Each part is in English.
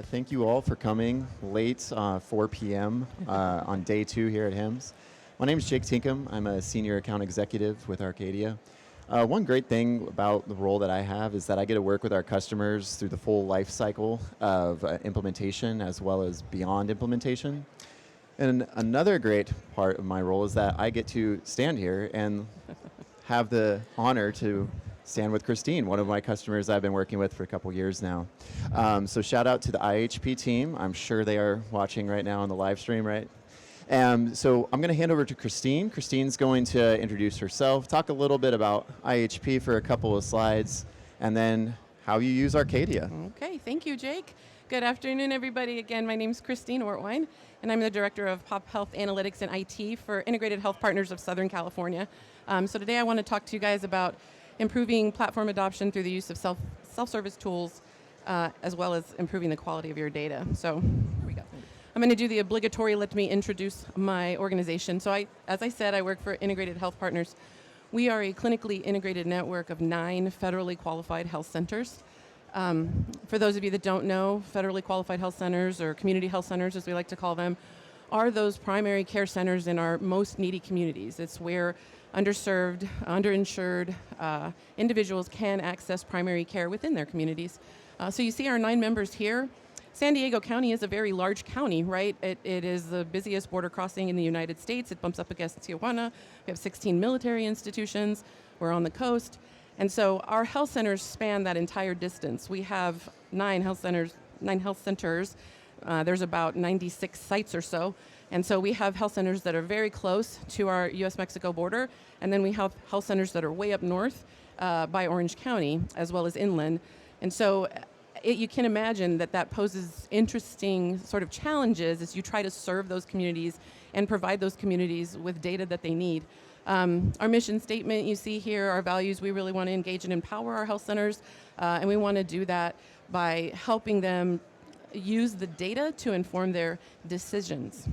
Thank you all for coming late, 4 p.m. On day 2 here at HIMSS. My name is Jake Tinkham. I'm a senior account executive with Arcadia. One great thing about the role that I have is that I get to work with our customers through the full life cycle of implementation as well as beyond implementation. And another great part of my role is that I get to stand here and have the honor to stand with Christine, one of my customers I've been working with for a couple years now. So shout out to the IHP team. I'm sure they are watching right now on the live stream, right? So I'm going to hand over to Christine. Christine's going to introduce herself, talk a little bit about IHP for a couple of slides, and then how you use Arcadia. Okay, thank you, Jake. Good afternoon, everybody. Again, my name is Christine Ortwine, and I'm the Director of Pop Health Analytics and IT for Integrated Health Partners of Southern California. So today I want to talk to you guys about improving platform adoption through the use of self-service tools, as well as improving the quality of your data. So here we go. I'm going to do the obligatory, let me introduce my organization. So as I said, I work for Integrated Health Partners. We are a clinically integrated network of 9 federally qualified health centers. For those of you that don't know, federally qualified health centers, or community health centers as we like to call them, are those primary care centers in our most needy communities. It's where underserved, underinsured individuals can access primary care within their communities. So you see our 9 members here. San Diego County is a very large county, right? It is the busiest border crossing in the United States. It bumps up against Tijuana. We have 16 military institutions. We're on the coast. And so our health centers span that entire distance. We have 9 health centers. There's about 96 sites or so. And so we have health centers that are very close to our U.S.-Mexico border, and then we have health centers that are way up north by Orange County, as well as inland. And so you can imagine that poses interesting sort of challenges as you try to serve those communities and provide those communities with data that they need. Our mission statement you see here, our values, we really want to engage and empower our health centers, and we want to do that by helping them use the data to inform their decisions.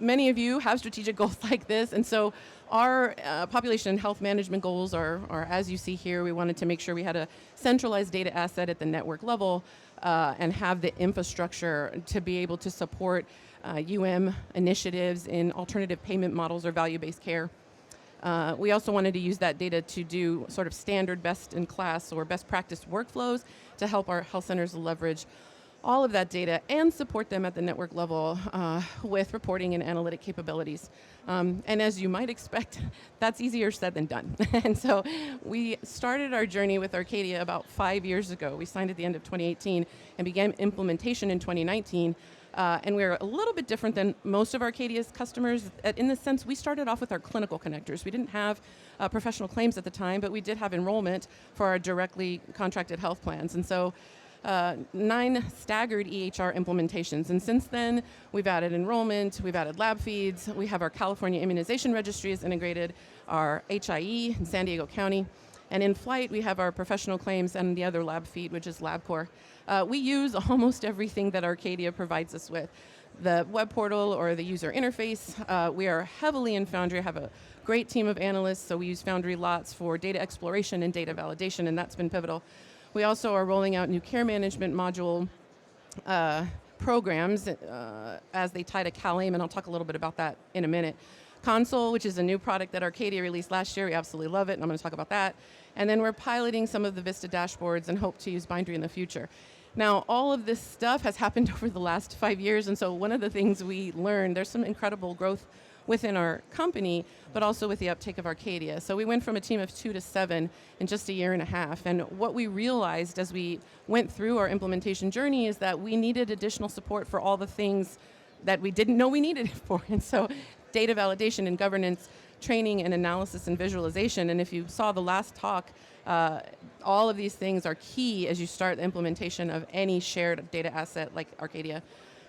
Many of you have strategic goals like this, and so our population and health management goals are, as you see here, we wanted to make sure we had a centralized data asset at the network level and have the infrastructure to be able to support initiatives in alternative payment models or value-based care. We also wanted to use that data to do sort of standard best-in-class or best practice workflows to help our health centers leverage all of that data and support them at the network level with reporting and analytic capabilities. And as you might expect, that's easier said than done. And so we started our journey with Arcadia about 5 years ago. We signed at the end of 2018 and began implementation in 2019. And we're a little bit different than most of Arcadia's customers in the sense we started off with our clinical connectors. We didn't have professional claims at the time, but we did have enrollment for our directly contracted health plans. And so 9 staggered EHR implementations. And since then, we've added enrollment, we've added lab feeds, we have our California Immunization Registry is integrated, our HIE in San Diego County, and in flight, we have our professional claims and the other lab feed, which is LabCorp. We use almost everything that Arcadia provides us with. The web portal or the user interface, we are heavily in Foundry, have a great team of analysts, so we use Foundry lots for data exploration and data validation, and that's been pivotal. We also are rolling out new care management module programs as they tie to CalAIM, and I'll talk a little bit about that in a minute. Console, which is a new product that Arcadia released last year, we absolutely love it, and I'm going to talk about that. And then we're piloting some of the Vista dashboards and hope to use Bindery in the future. Now, all of this stuff has happened over the last 5 years, and so one of the things we learned, there's some incredible growth within our company, but also with the uptake of Arcadia. So we went from a team of 2 to 7 in just a year and a half. And what we realized as we went through our implementation journey is that we needed additional support for all the things that we didn't know we needed it for. And so data validation and governance, training and analysis and visualization. And if you saw the last talk, all of these things are key as you start the implementation of any shared data asset like Arcadia.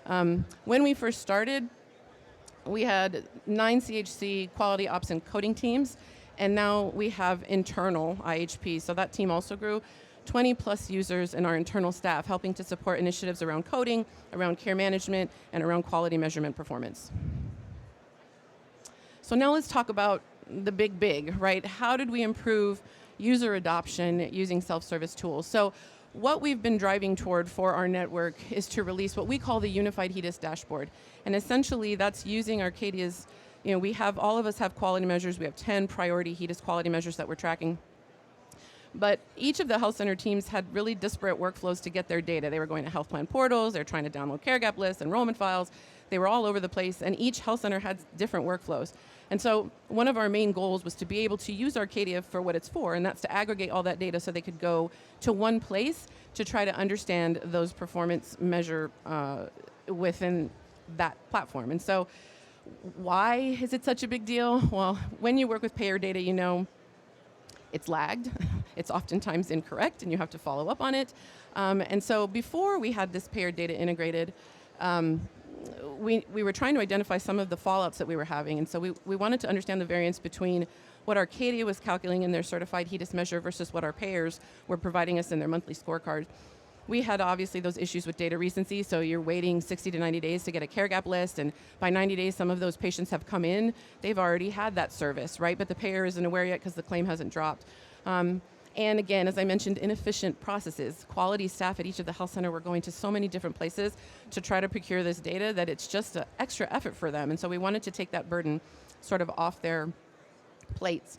When we first started, we had 9 CHC quality ops and coding teams, and now we have internal IHP. So that team also grew. 20 plus users in our internal staff helping to support initiatives around coding, around care management, and around quality measurement performance. So now let's talk about the big, right? How did we improve user adoption using self-service tools? So what we've been driving toward for our network is to release what we call the unified HEDIS dashboard. And essentially that's using Arcadia's, all of us have quality measures. We have 10 priority HEDIS quality measures that we're tracking. But each of the health center teams had really disparate workflows to get their data. They were going to health plan portals, they were trying to download care gap lists, enrollment files. They were all over the place, and each health center had different workflows. And so one of our main goals was to be able to use Arcadia for what it's for, and that's to aggregate all that data so they could go to one place to try to understand those performance measure within that platform. And so why is it such a big deal? Well, when you work with payer data, you know it's lagged, it's oftentimes incorrect, and you have to follow up on it. And so before we had this payer data integrated, we were trying to identify some of the fallouts that we were having. And so we wanted to understand the variance between what Arcadia was calculating in their certified HEDIS measure versus what our payers were providing us in their monthly scorecard. We had obviously those issues with data recency, so you're waiting 60 to 90 days to get a care gap list, and by 90 days some of those patients have come in, they've already had that service, right? But the payer isn't aware yet because the claim hasn't dropped. And again, as I mentioned, inefficient processes. Quality staff at each of the health center were going to so many different places to try to procure this data that it's just an extra effort for them. And so we wanted to take that burden sort of off their plates.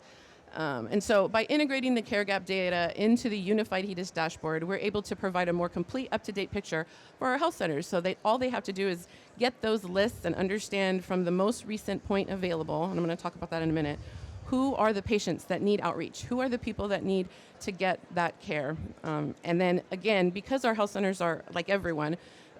And so by integrating the care gap data into the unified HEDIS dashboard, we're able to provide a more complete, up-to-date picture for our health centers. So all they have to do is get those lists and understand from the most recent point available, and I'm going to talk about that in a minute, who are the patients that need outreach? Who are the people that need to get that care? And then again, because our health centers are, like everyone,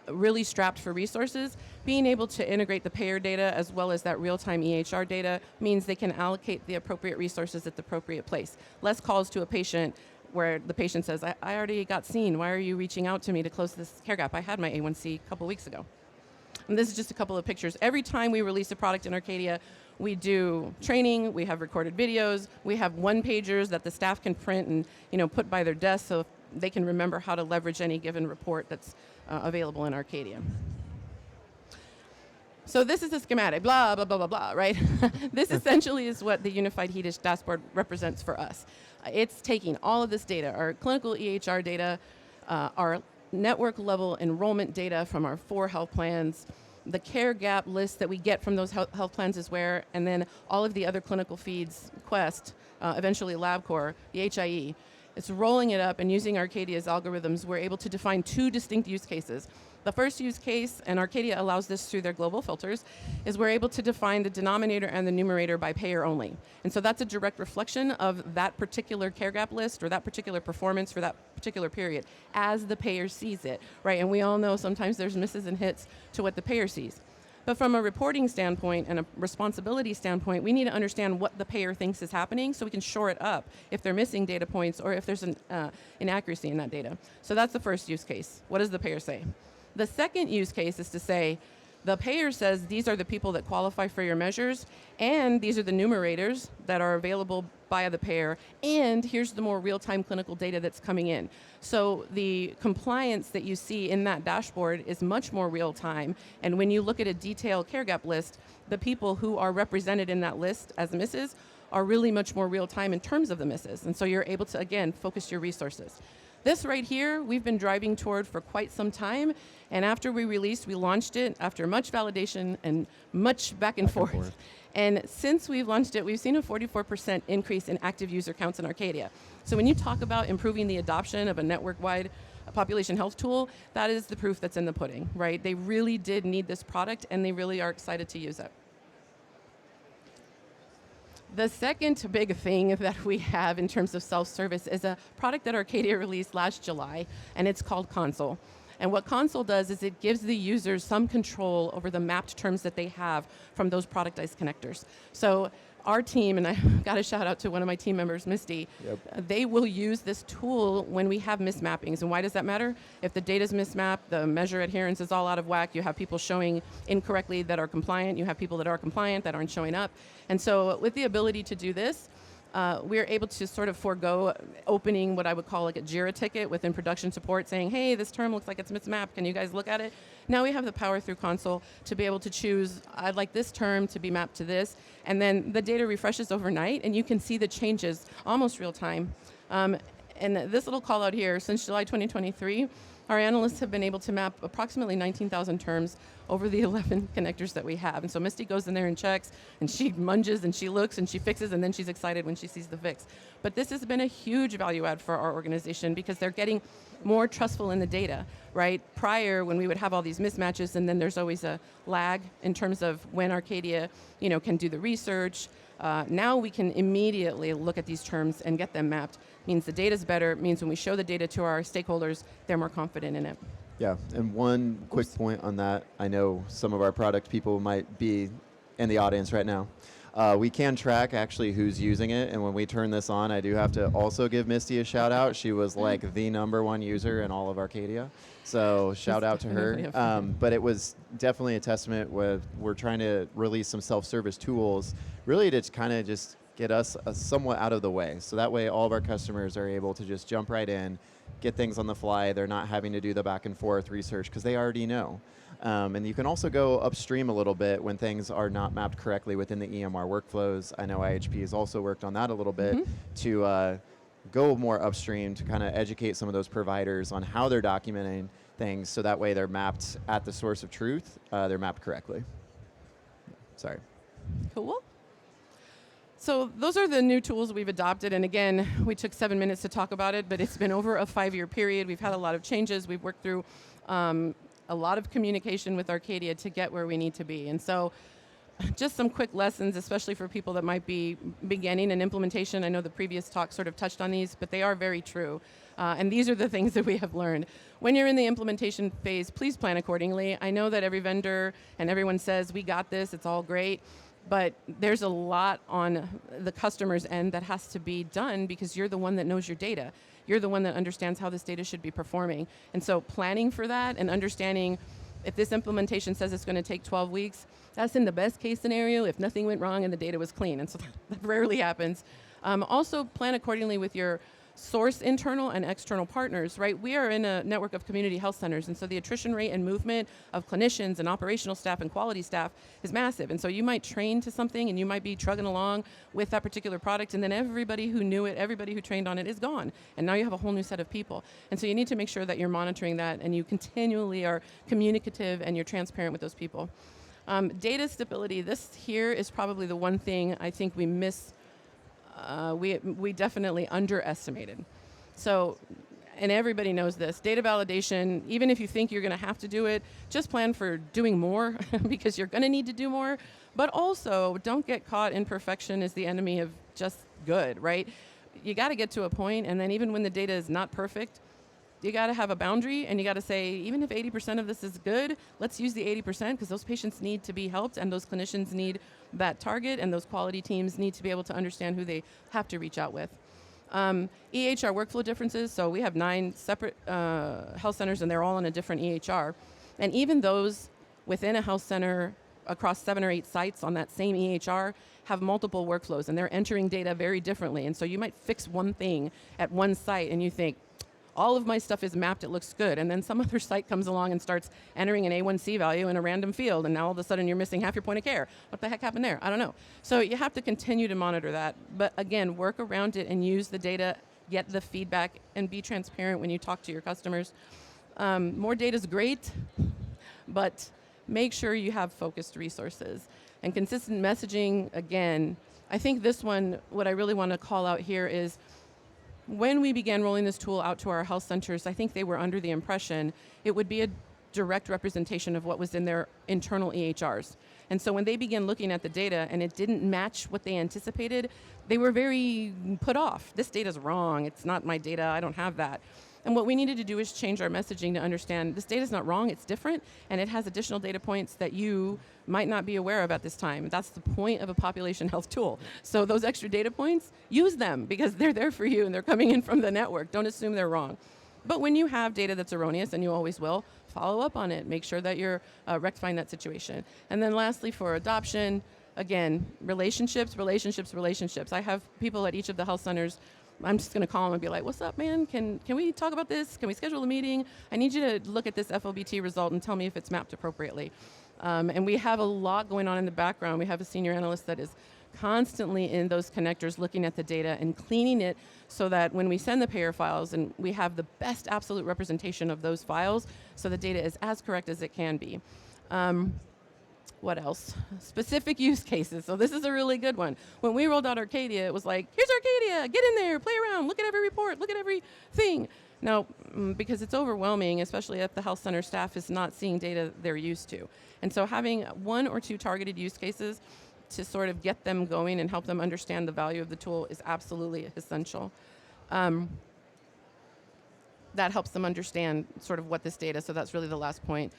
really strapped for resources, being able to integrate the payer data as well as that real-time EHR data means they can allocate the appropriate resources at the appropriate place. Less calls to a patient where the patient says, I already got seen, why are you reaching out to me to close this care gap? I had my A1C a couple weeks ago. And this is just a couple of pictures. Every time we release a product in Arcadia, we do training, we have recorded videos, we have one-pagers that the staff can print and put by their desk so they can remember how to leverage any given report that's available in Arcadia. So this is a schematic, blah, blah, blah, blah, blah, right? This essentially is what the unified HEDIS dashboard represents for us. It's taking all of this data, our clinical EHR data, our network level enrollment data from our 4 health plans, the care gap list that we get from those health plans is where, and then all of the other clinical feeds, Quest, eventually LabCorp, the HIE. It's rolling it up and using Arcadia's algorithms, we're able to define 2 distinct use cases. The first use case, and Arcadia allows this through their global filters, is we're able to define the denominator and the numerator by payer only. And so that's a direct reflection of that particular care gap list or that particular performance for that particular period as the payer sees it, right? And we all know sometimes there's misses and hits to what the payer sees. But from a reporting standpoint and a responsibility standpoint, we need to understand what the payer thinks is happening so we can shore it up if they're missing data points or if there's an inaccuracy in that data. So that's the first use case. What does the payer say? The second use case is to say, the payer says these are the people that qualify for your measures, and these are the numerators that are available via the payer, and here's the more real-time clinical data that's coming in. So the compliance that you see in that dashboard is much more real-time, and when you look at a detailed care gap list, the people who are represented in that list as misses are really much more real-time in terms of the misses, and so you're able to, again, focus your resources. This right here, we've been driving toward for quite some time, and after we released, we launched it after much validation and much back and forth. And since we've launched it, we've seen a 44% increase in active user counts in Arcadia. So when you talk about improving the adoption of a network-wide population health tool, that is the proof that's in the pudding, right? They really did need this product, and they really are excited to use it. The second big thing that we have in terms of self-service is a product that Arcadia released last July, and it's called Console. And what Console does is it gives the users some control over the mapped terms that they have from those productized connectors. So our team, and I got a shout out to one of my team members, Misty, they will use this tool when we have mismappings. And why does that matter? If the data's mismapped, the measure adherence is all out of whack, you have people showing incorrectly that are compliant, you have people that are compliant that aren't showing up. And so with the ability to do this, we're able to sort of forego opening what I would call like a JIRA ticket within production support saying, hey, this term looks like it's mismapped, can you guys look at it? Now we have the power through Console to be able to choose, I'd like this term to be mapped to this, and then the data refreshes overnight and you can see the changes almost real time. And this little call out here, since July 2023, our analysts have been able to map approximately 19,000 terms over the 11 connectors that we have. And so Misty goes in there and checks, and she munges, and she looks, and she fixes, and then she's excited when she sees the fix. But this has been a huge value add for our organization because they're getting more trustful in the data, right? Prior, when we would have all these mismatches, and then there's always a lag in terms of when Arcadia, can do the research. Now we can immediately look at these terms and get them mapped. Means the data's better, means when we show the data to our stakeholders, they're more confident in it. Yeah, and one quick point on that, I know some of our product people might be in the audience right now. We can track actually who's using it, and when we turn this on, I do have to also give Misty a shout out. She was like the #1 user in all of Arcadia, so shout out to her. But it was definitely a testament with we're trying to release some self-service tools, really to kind of just get us somewhat out of the way. So that way all of our customers are able to just jump right in, get things on the fly. They're not having to do the back and forth research because they already know. And you can also go upstream a little bit when things are not mapped correctly within the EMR workflows. I know IHP has also worked on that a little bit to go more upstream to kind of educate some of those providers on how they're documenting things so that way they're mapped at the source of truth. They're mapped correctly. Sorry. Cool. So those are the new tools we've adopted. And again, we took 7 minutes to talk about it, but it's been over a 5-year period. We've had a lot of changes. We've worked through a lot of communication with Arcadia to get where we need to be. And so just some quick lessons, especially for people that might be beginning an implementation. I know the previous talk sort of touched on these, but they are very true. And these are the things that we have learned. When you're in the implementation phase, please plan accordingly. I know that every vendor and everyone says, we got this, it's all great. But there's a lot on the customer's end that has to be done because you're the one that knows your data. You're the one that understands how this data should be performing. And so planning for that and understanding if this implementation says it's going to take 12 weeks, that's in the best case scenario if nothing went wrong and the data was clean. And so that rarely happens. Also plan accordingly with your source internal and external partners, right? We are in a network of community health centers, and so the attrition rate and movement of clinicians and operational staff and quality staff is massive. And so you might train to something and you might be trugging along with that particular product, and then everybody who knew it, everybody who trained on it is gone. And now you have a whole new set of people. And so you need to make sure that you're monitoring that and you continually are communicative and you're transparent with those people. Data stability, this here is probably the one thing I think we miss. We definitely underestimated. So, and everybody knows this, data validation, even if you think you're going to have to do it, just plan for doing more because you're going to need to do more. But also, don't get caught in perfection is the enemy of just good, right? You got to get to a point, and then even when the data is not perfect, you got to have a boundary, and you got to say, even if 80% of this is good, let's use the 80% because those patients need to be helped, and those clinicians need that target, and those quality teams need to be able to understand who they have to reach out with. EHR workflow differences, so we have 9 separate health centers, and they're all on a different EHR. And even those within a health center across 7 or 8 sites on that same EHR have multiple workflows, and they're entering data very differently. And so you might fix one thing at one site, and you think, all of my stuff is mapped, it looks good. And then some other site comes along and starts entering an A1C value in a random field, and now all of a sudden you're missing half your point of care. What the heck happened there? I don't know. So you have to continue to monitor that. But again, work around it and use the data, get the feedback, and be transparent when you talk to your customers. More data is great, but make sure you have focused resources. And consistent messaging, again, I think this one, what I really want to call out here is, when we began rolling this tool out to our health centers, I think they were under the impression it would be a direct representation of what was in their internal EHRs. And so when they began looking at the data and it didn't match what they anticipated, they were very put off. This data's wrong. It's not my data. I don't have that. And what we needed to do is change our messaging to understand this data's not wrong, it's different, and it has additional data points that you might not be aware of at this time. That's the point of a population health tool. So those extra data points, use them because they're there for you and they're coming in from the network. Don't assume they're wrong. But when you have data that's erroneous, and you always will, follow up on it. Make sure that you're rectifying that situation. And then lastly, for adoption, again, relationships. I have people at each of the health centers. I'm just going to call them and be like, what's up, man? Can we talk about this? Can we schedule a meeting? I need you to look at this FOBT result and tell me if it's mapped appropriately. And we have a lot going on in the background. We have a senior analyst that is constantly in those connectors looking at the data and cleaning it so that when we send the payer files and we have the best absolute representation of those files, so the data is as correct as it can be. What else? Specific use cases. So this is a really good one. When we rolled out Arcadia, it was like, here's Arcadia, get in there, play around, look at every report, look at everything. Now, because it's overwhelming, especially if the health center staff is not seeing data they're used to. And so having 1 or 2 targeted use cases to sort of get them going and help them understand the value of the tool is absolutely essential. That helps them understand sort of what this data, so that's really the last point.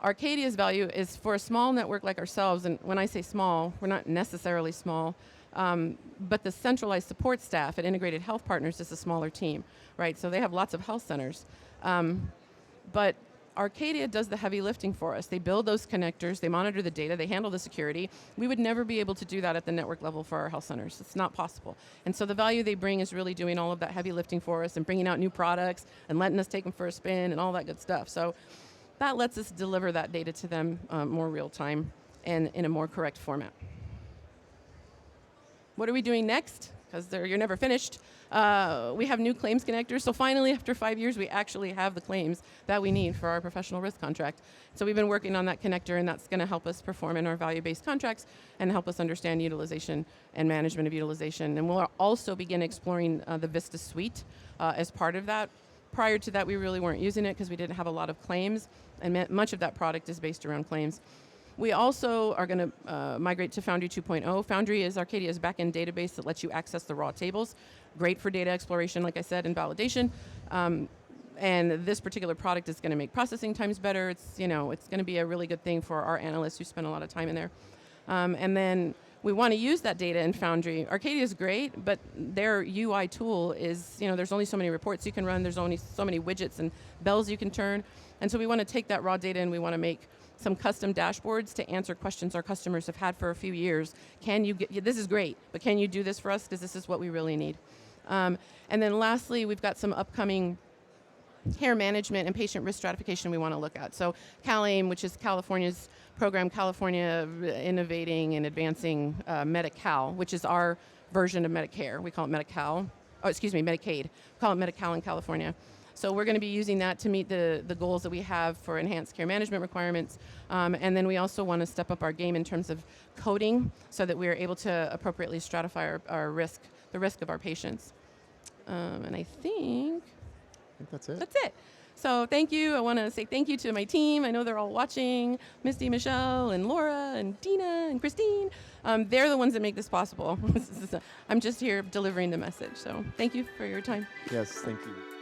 Arcadia's value is for a small network like ourselves, and when I say small, we're not necessarily small, but the centralized support staff at Integrated Health Partners is a smaller team, right? So they have lots of health centers. But Arcadia does the heavy lifting for us. They build those connectors, they monitor the data, they handle the security. We would never be able to do that at the network level for our health centers. It's not possible. And so the value they bring is really doing all of that heavy lifting for us and bringing out new products and letting us take them for a spin and all that good stuff. So that lets us deliver that data to them more real time and in a more correct format. What are we doing next? Because you're never finished. We have new claims connectors. So finally, after 5 years, we actually have the claims that we need for our professional risk contract. So we've been working on that connector, and that's going to help us perform in our value-based contracts and help us understand utilization and management of utilization. And we'll also begin exploring the Vista Suite as part of that. Prior to that, we really weren't using it because we didn't have a lot of claims, and much of that product is based around claims. We also are going to migrate to Foundry 2.0. Foundry is Arcadia's backend database that lets you access the raw tables. Great for data exploration, like I said, and validation. And this particular product is going to make processing times better. It's going to be a really good thing for our analysts who spend a lot of time in there. And then we want to use that data in Foundry. Arcadia is great, but their UI tool is, there's only so many reports you can run. There's only so many widgets and bells you can turn. And so we want to take that raw data and we want to make some custom dashboards to answer questions our customers have had for a few years. This is great, but can you do this for us? Because this is what we really need. And then lastly, we've got some upcoming care management and patient risk stratification we want to look at. So CalAIM, which is California's program, California Innovating and Advancing Medi-Cal, which is our version of Medicare. We call it Medicaid. We call it Medi-Cal in California. So we're going to be using that to meet the goals that we have for enhanced care management requirements. And then we also want to step up our game in terms of coding so that we are able to appropriately stratify our risk, the risk of our patients. And I think that's it. That's it. So thank you. I want to say thank you to my team. I know they're all watching. Misty, Michelle, and Laura, and Dina, and Christine. They're the ones that make this possible. I'm just here delivering the message. So thank you for your time. Yes, thank you.